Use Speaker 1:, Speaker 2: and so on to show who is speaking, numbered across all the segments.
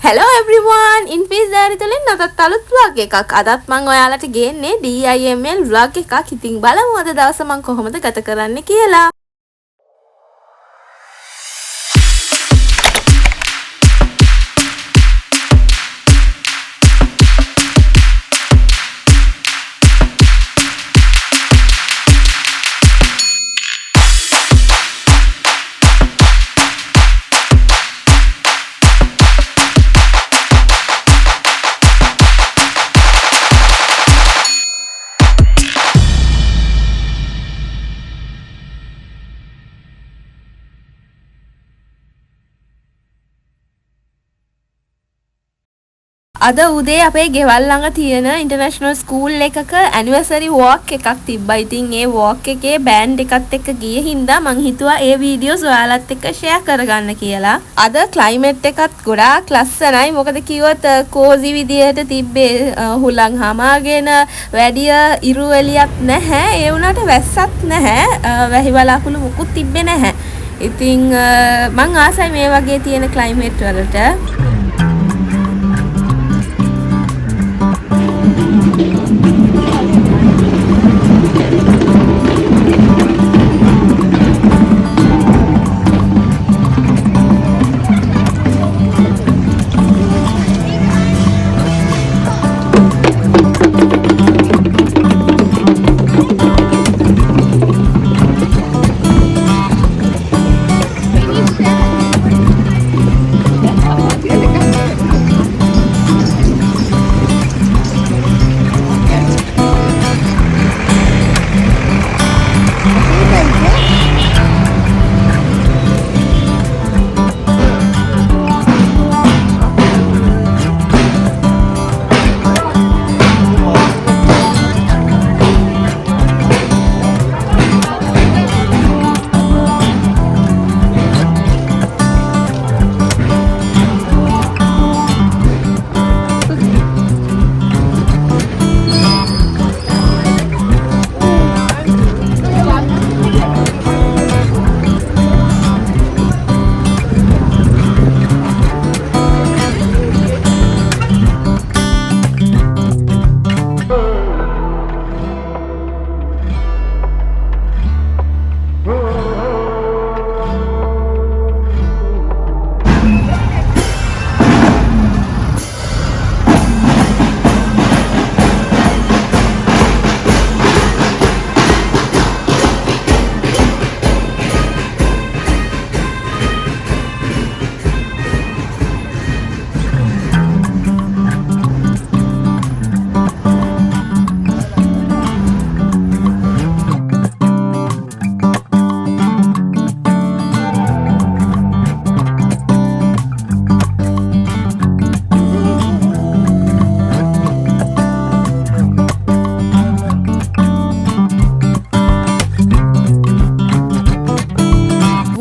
Speaker 1: Hello everyone! Infy තුලින් නැවතත් අලුත් vlog එකක්. අදත් මම ඔයාලට ගේන්නේ DIML vlog එකක්. ඉතින් බලමු අද දවස මම කොහොමද ගත කරන්නේ කියලා. අද උදේ අපේ ගෙවල් ළඟ තියෙන ඉන්ටර්නැෂනල් ස්කූල් එකක ඇනිවර්සරි වොක් එකක් තිබ්බා. ඉතින් ඒ වොක් එකේ බෑන්ඩ් එකත් එක්ක ගියේ හින්දා මං හිතුවා ඒ වීඩියෝස් ඔයාලත් එක්ක ෂෙයා කරගන්න කියලා. අද ක්ලයිමේට් එකත් ගොඩාක් ලස්සනයි. මොකද කිව්වොත් කෝසි විදියට තිබ්බේ හුලං හමාගෙන වැඩිය ඉරු එළියක් නැහැ. ඒ වුණාට වැස්සත් නැහැ. වැහි වලාකුළු මුකුත් තිබ්බේ නැහැ. ඉතින් මං ආසයි මේ වගේ තියෙන ක්ලයිමේට් වලට.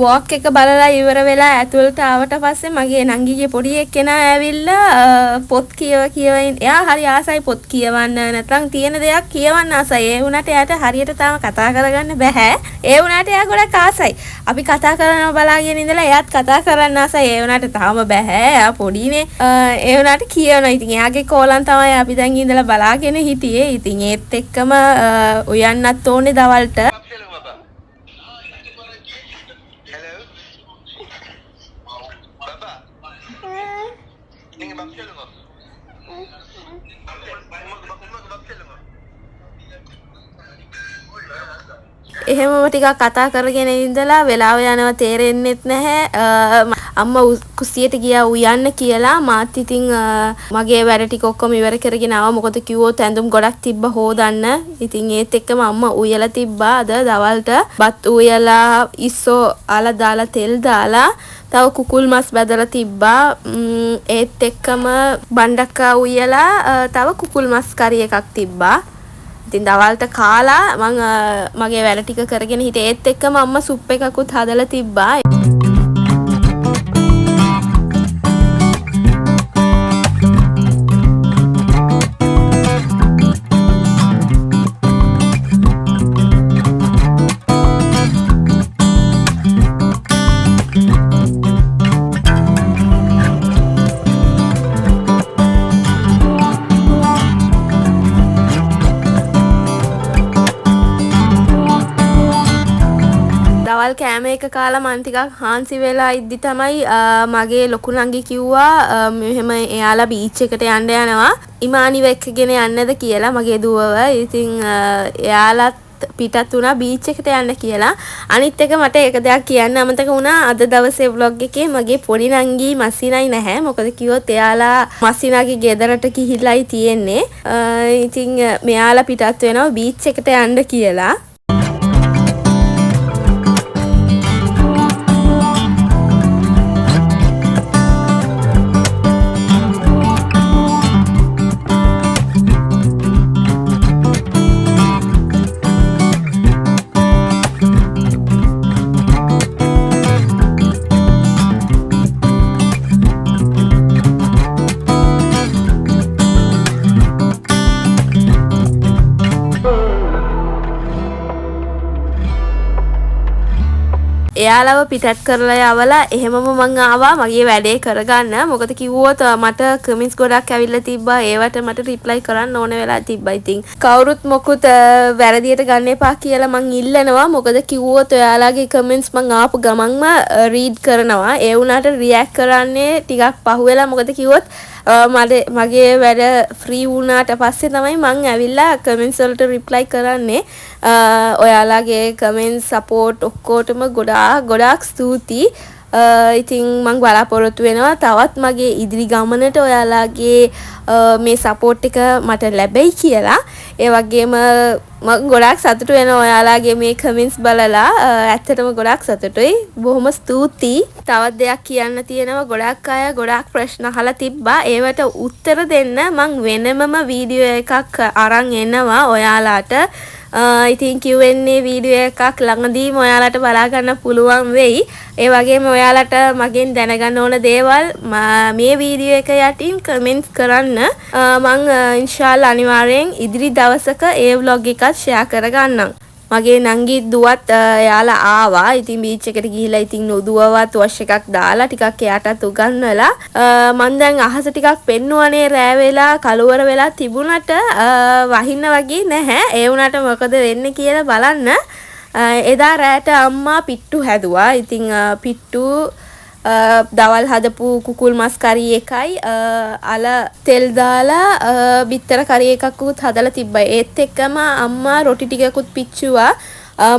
Speaker 1: වොක් එක බලලා ඉවර වෙලා ඇතුළට ආවට පස්සේ මගේ නංගිගේ පොඩි එක්කෙනා ඇවිල්ලා පොත් කියවමින් එයා හරි ආසයි පොත් කියවන්න නැත්නම් තියෙන දෙයක් කියවන්න ආසයි. ඒ වුණාට එයාට හරියට තාම කතා කරගන්න බෑ. ඒ වුණාට එයා ගොඩක් ආසයි. අපි කතා කරනවා බලාගෙන ඉඳලා එයාත් කතා කරන්න ආසයි. ඒ වුණාට තාම බෑ. එයා පොඩිනේ. ඒ වුණාට කියනවා. ඉතින් එයාගේ කෝලම් තමයි අපි දැන් ඉඳලා බලාගෙන හිටියේ. ඉතින් ඒත් එක්කම උයන්නත් ඕනේ දවල්ට. එහෙමම ටිකක් කතා කරගෙන ඉඳලා වෙලාව යනවා තේරෙන්නෙත් නැහැ. අම්මා කුස්සියට ගියා උයන්න කියලා. මාත් ඉතින් මගේ වැඩ ටික ඔක්කොම ඉවර කරගෙන ආවා. මොකද කිව්වොත් ඇඳුම් ගොඩක් තිබ්බ හොදන්න. ඉතින් ඒත් එක්කම අම්මා උයලා තිබ්බා අද දවල්ට. බත් උයලා ඉස්සෝ ආලා දාලා තෙල් දාලා තව කුකුල් මස් බදලා තිබ්බා. ඒත් එක්කම බණ්ඩක්කා උයලා තව කුකුල් මස් කරි එකක් තිබ්බා. ඉතින් දවල්ට කාලා මම මගේ වැඩ ටික කරගෙන හිටියේ. ඒත් එක්කම අම්මා සුප් එකකුත් හදලා තිබ්බා. කෑම එක කාලා මං ටිකක් හාන්සි වෙලා ඉද්දි තමයි මගේ ලොකු නංගි කිව්වා මෙහෙම එයාලා බීච් එකට යන්න යනවා ඉමානිව එක්කගෙන යන්නද කියලා මගේ දුවව. ඉතින් එයාලත් පිටත් වුණා බීච් එකට යන්න කියලා. අනිත් එක මට එක දෙයක් කියන්න අමතක වුණා. අද දවසේ vlog එකේ මගේ පොඩි නංගි මස්සිනයි නැහැ. මොකද කිව්වොත් එයාලා මස්සිනාගේ ගෙදරට ගිහිල්ලායි තියෙන්නේ. ඉතින් මෙයාලා පිටත් වෙනවා බීච් එකට යන්න කියලා. එයාලව පිටත් කරලා යවලා එහෙමම මං ආවා මගේ වැඩේ කරගන්න. මොකද කිව්වොත් මට කමෙන්ට්ස් ගොඩක් ඇවිල්ලා තිබ්බා. ඒවට මට රිප්ලයි කරන්න ඕන වෙලා තිබ්බා. ඉතින් කවුරුත් මොකුත් වැරදියට ගන්න එපා කියලා මං ඉල්ලනවා. මොකද කිව්වොත් ඔයාලගේ කමෙන්ට්ස් මං ආපු ගමන්ම රීඩ් කරනවා. ඒ වුණාට රියැක්ට් කරන්නේ ටිකක් පහුවෙලා. මොකද කිව්වොත් මගේ වැඩ ෆ්‍රී වුණාට පස්සේ තමයි මං ඇවිල්ලා කමෙන්ට්ස් වලට රිප්ලයි කරන්නේ. ඔයාලගේ කමෙන්ට්ස් සපෝට් ඔක්කොටම ගොඩාක් ස්තුතියි. ඉතින් මං බලාපොරොත්තු වෙනවා තවත් මගේ ඉදිරි ගමනට ඔයාලගේ මේ සපෝට් එක මට ලැබෙයි කියලා. ඒ වගේම මම ගොඩාක් සතුටු වෙනවා ඔයාලගේ මේ කමෙන්ට්ස් බලලා. ඇත්තටම ගොඩාක් සතුටුයි. බොහොම ස්තුතියි. තවත් දෙයක් කියන්න තියෙනවා. ගොඩාක් අය ගොඩාක් ප්‍රශ්න අහලා තිබ්බා. ඒවට උත්තර දෙන්න මං වෙනමම වීඩියෝ එකක් අරන් එනවා ඔයාලාට. ඉතින් Q&A වීඩියෝ එකක් ළඟදීම ඔයාලට බලා ගන්න පුළුවන් වෙයි. ඒ වගේම ඔයාලට මගෙන් දැනගන්න ඕන දේවල් මේ වීඩියෝ එක යටින් කමෙන්ට් කරන්න. මං ඉන්ෂාල්ලා අනිවාර්යෙන් ඉදිරි දවසක ඒ vlog එකත් ෂෙයා කරගන්නම්. මගේ නංගි දුවත් යාලා ආවා. ඉතින් බීච් එකට ගිහිල්ලා ඉතින් උදුවවත් වොෂ් එකක් දාලා ටිකක් එයාටත් උගන්වලා මං දැන් අහස ටිකක් පෙන්නුවනේ රෑ වෙලා කළුවර වෙලා තිබුණට වහින්න වගේ නැහැ. ඒ වුණාට මොකද වෙන්නේ කියලා බලන්න. එදා රෑට අම්මා පිට්ටු හැදුවා. ඉතින් පිට්ටු දවල් හදපු කුකුල් මස් කරි එකයි අල තෙල් දාලා බිත්තර කරි එකකුත් හදලා තිබ්බා. ඒත් එක්කම අම්මා රොටි ටිකකුත් පිච්චුවා.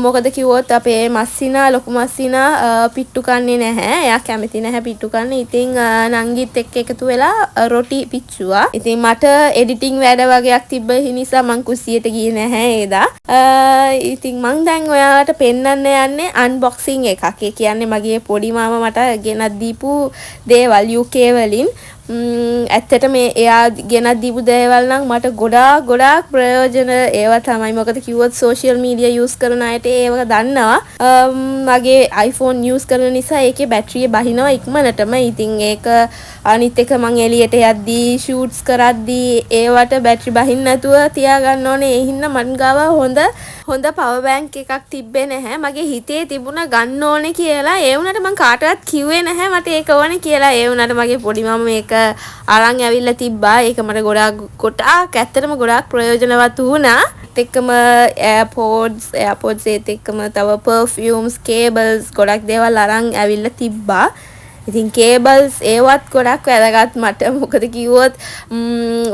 Speaker 1: මොකද කිව්වොත් අපේ මස්සිනා ලොකු මස්සිනා පිට්ටු කන්නේ නැහැ. එයා කැමති නැහැ පිට්ටු කන්න. ඉතින් නංගිත් එක්ක එකතු වෙලා රොටි පිච්චුවා. ඉතින් මට එඩිටින් වැඩ වගේක් තිබ්බ නිසා මං කුස්සියට ගියේ නැහැ ඒදා. ඉතින් මං දැන් ඔයාලට පෙන්වන්න යන්නේ අන්බොක්සිං එකක්. ඒ කියන්නේ මගේ පොඩි මාමා මට ගෙනත් දීපු දේවල් UK වලින්. ඇත්තට මේ එයා ගෙනත් දීපු දේවල් නම් මට ගොඩාක් ප්‍රයෝජන ඒවා තමයි. මොකද කිව්වොත් සෝෂියල් මීඩියා යූස් කරන අයට ඒව දන්නවා. මගේ iPhone යූස් කරන නිසා ඒකේ බැටරිය බහිනවා ඉක්මනටම. ඉතින් ඒක අනිත් එක මං එළියට යද්දී ෂූට්ස් කරද්දී ඒවට බැටරි බහින්න නැතුව තියාගන්න ඕනේ. ඒ හින්දා මන් ගාව හොඳ පවර් බැංක් එකක් තිබ්බේ නැහැ. මගේ හිතේ තිබුණා ගන්න ඕනේ කියලා. ඒ වුණාට මං කාටවත් කිව්වේ නැහැ මට ඒක ඕනේ කියලා. ඒ වුණාට මගේ පොඩි මාමා මේක අරන් ඇවිල්ලා තිබ්බා. ඒක මට ගොඩාක් ඇත්තටම ගොඩාක් ප්‍රයෝජනවත් වුණා. එක්කම AirPods ඒත් එක්කම තව perfumes cables ගොඩක් දේවල් අරන් ඇවිල්ලා තිබ්බා. ඉතින් cables ඒවත් ගොඩක් වැදගත් මට. මොකද කිව්වොත්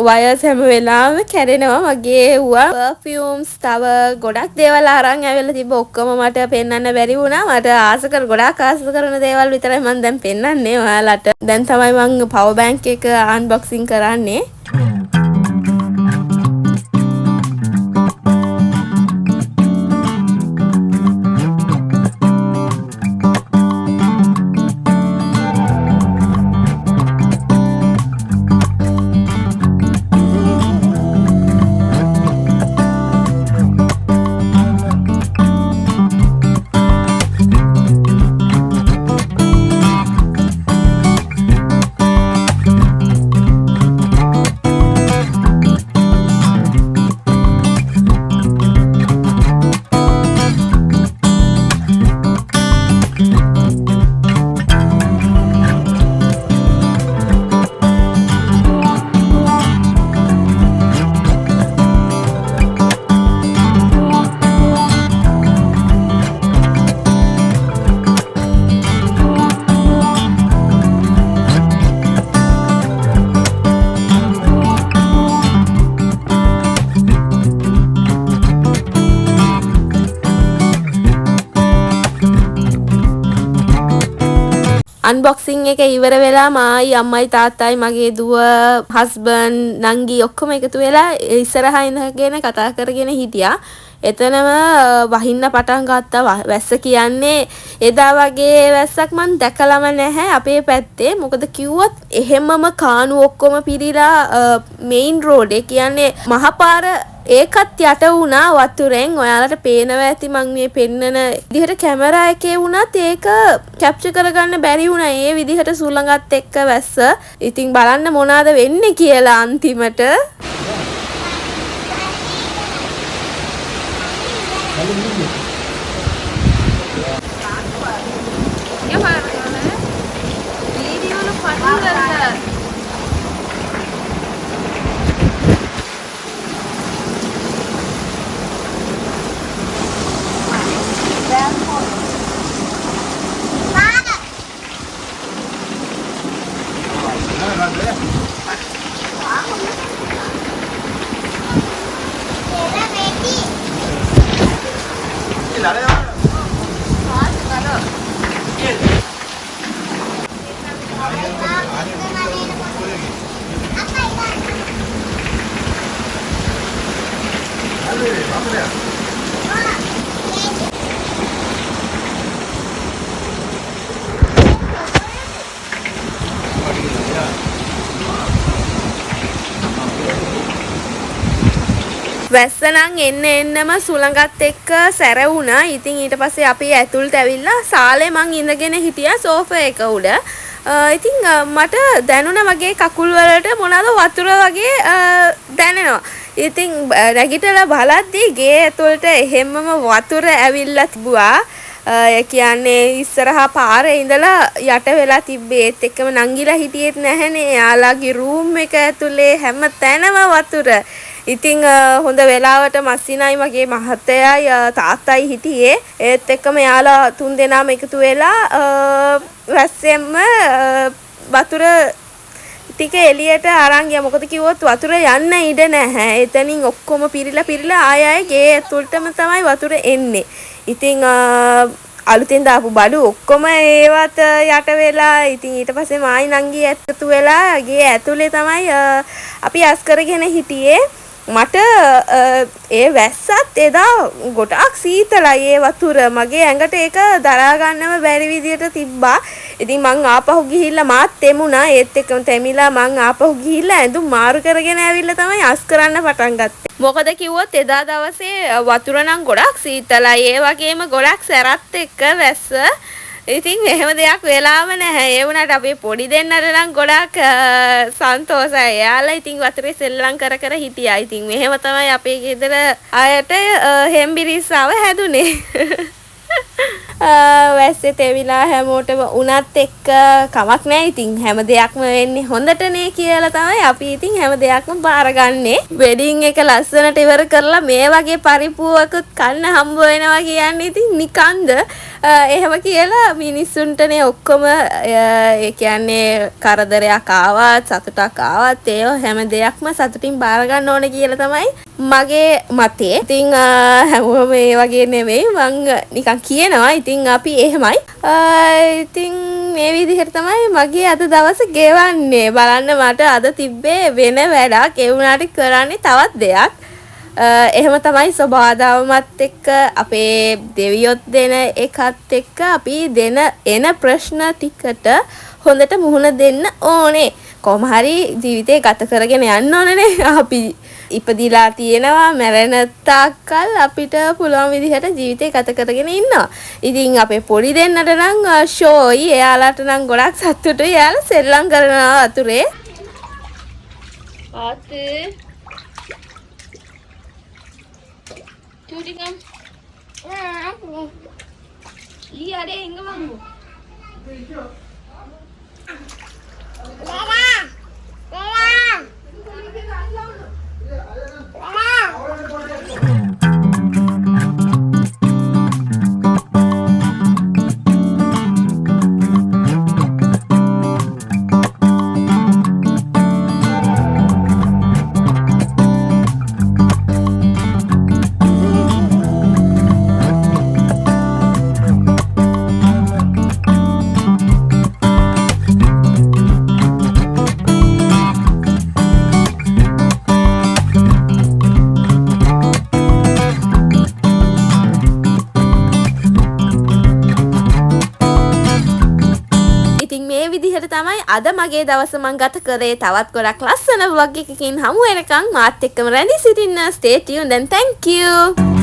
Speaker 1: wires හැම වෙලාවෙම කැඩෙනවා මගේ ඒවා. perfumes තව ගොඩක් දේවල් අරන් ඇවිල්ලා තිබ්බා. ඔක්කොම මට පෙන්වන්න බැරි වුණා. මට ගොඩාක් ආස කරන දේවල් විතරයි මම දැන් පෙන්වන්නේ ඔයාලට. දැන් තමයි මම power bank එක unboxing කරන්නේ. අන්බොක්සිං එක ඉවර වෙලා මායි අම්මයි තාත්තයි මගේ දුව හස්බන්ඩ් නංගි ඔක්කොම එකතු වෙලා ඉස්සරහා ඉඳගෙන කතා කරගෙන හිටියා. එතනම වහින්න පටන් ගත්තා. වැස්ස කියන්නේ එදා වගේ වැස්සක් මං දැකලම නැහැ අපේ පැත්තේ. මොකද කිව්වොත් එහෙමම කාණු ඔක්කොම පිරීලා මේන් රෝඩ් කියන්නේ මහපාර ඒකත් යට වුණා වතුරෙන්. ඔයාලට පේනවා ඇති මං මේ පෙන්නන විදිහට කැමරා එකේ වුණත් ඒක කැප්චර් කරගන්න බැරි වුණා. ඒ විදිහට සුළඟත් එක්ක වැස්ස. ඉතින් බලන්න මොනවාද වෙන්නේ කියලා අන්තිමට. වැස්ස නම් එන්නම සුළඟත් එක්ක සැර වුණා. ඉතින් ඊට පස්සේ අපි ඇතුළට ඇවිල්ලා සාලේ මං ඉඳගෙන හිටියා සෝෆා එක උඩ. ඉතින් මට දැනුණා වගේ කකුල් වලට මොනවාද වතුර වගේ දැනෙනවා. ඉතින් නැගිටලා බලද්දී ගේ ඇතුළට එහෙම්මම වතුර ඇවිල්ලා තිබුණා. ඒ කියන්නේ ඉස්සරහා පාරේ ඉඳලා යට වෙලා තිබ්බේ. ඒත් එක්කම නංගිලා හිටියෙත් නැහනේ. යාළුවාගේ රූම් එක ඇතුලේ හැම තැනම වතුර. ඉතින් හොඳ වෙලාවට මස්සිනයි මගේ මහත්තයයි තාත්තයි හිටියේ. ඒත් එක්කම යාළුවා තුන් දෙනාම එකතු වෙලා වැස්සෙන්ම වතුර ටික එළියට අරන් ගියා. මොකද කිව්වොත් වතුර යන්න ඉඩ නැහැ. එතනින් ඔක්කොම පිරීලා ආයෙ ගේ ඇතුළටම තමයි වතුර එන්නේ. ඉතින් අලුතෙන් දාපු බඩු ඔක්කොම ඒවත් යට වෙලා ඉතින් ඊට පස්සේ මායි නංගි ඇතුළු වෙලා ගේ ඇතුලේ තමයි අපි අස් කරගෙන හිටියේ. මට ඒ වැස්සත් එදා ගොඩාක් සීතලයි ඒ වතුර. මගේ ඇඟට ඒක දරා ගන්නම බැරි විදියට තිබ්බා. ඉතින් මං ආපහු ගිහිල්ලා මාත් තෙමුණා. ඒත් එක්කම තෙමිලා මං ආපහු ගිහිල්ලා ඇඳුම් මාරු කරගෙන ඇවිල්ලා තමයි අස් කරන්න පටන් ගත්තේ. මොකද කිව්වොත් එදා දවසේ වතුර නම් ගොඩාක් සීතලයි. ඒ වගේම ගොඩාක් සැරත් එක්ක වැස්ස. ඉතින් එහෙම දෙයක් වෙලාම නැහැ. ඒ වුණාට අපි පොඩි දෙන්නට නම් ගොඩාක් සන්තෝෂයි. එයාලා ඉතින් වතුරේ සෙල්ලම් කර හිටියා. ඉතින් මෙහෙම තමයි අපේ ගෙදර අයට හෙම්බිරිස්සාව හැදුනේ. වැස්සෙත් එවිලා හැමෝටම උනත් එක්ක කමක් නැහැ. ඉතින් හැම දෙයක්ම වෙන්නේ හොඳටනේ කියලා තමයි අපි ඉතින් හැම දෙයක්ම බාරගන්නේ. වෙඩින් එක ලස්සනට ඉවර කරලා මේ වගේ පරිප්පුවකුත් කන්න හම්බ වෙනවා කියන්නේ ඉතින් නිකන්ද එහෙම කියලා මිනිස්සුන්ටනේ ඔක්කොම ඒ කියන්නේ කරදරයක් ආවත් සතුටක් ආවත් ඒ හැම දෙයක්ම සතුටින් බාර ගන්න ඕනේ කියලා තමයි මගේ මතය. ඉතින් හැමෝම මේ වගේ නෙවෙයි මං නිකන් කියනවා. ඉතින් අපි එහෙමයි. ඉතින් මේ විදිහට තමයි මගේ අද දවස ගෙවන්නේ. බලන්න මට අද තිබ්බේ වෙන වැඩක්. ඒ වුණාට කරන්නේ තවත් දෙයක්. එහෙම තමයි සබාදාවමත් එක්ක අපේ දෙවියොත් දෙන එකත් එක්ක අපි දෙන එන ප්‍රශ්න ටිකට හොඳට මුහුණ දෙන්න ඕනේ. කොහොම හරි ජීවිතේ ගත කරගෙන යන්න ඕනනේ. අපි ඉපදිලා තියෙනවා මැරෙන තාක්කල් අපිට පුළුවන් විදිහට ජීවිතේ ගත කරගෙන ඉන්නවා. ඉතින් අපේ පොඩි දෙන්නට නම් ෂෝයි. එයාලට නම් ගොඩක් සතුටුයි. එයාලා සෙල්ලම් කරනවා වතුරේ. ආතේ Cuci kan? Aku. Iya deh, enggak mampu. Mama. තමයි අද මගේ දවස මම ගත කරේ. තවත් ගොඩක් ලස්සන vlog එකකින් හමු වෙනකන් මාත් එක්කම රැඳී සිටින්න. Stay tuned and thank you.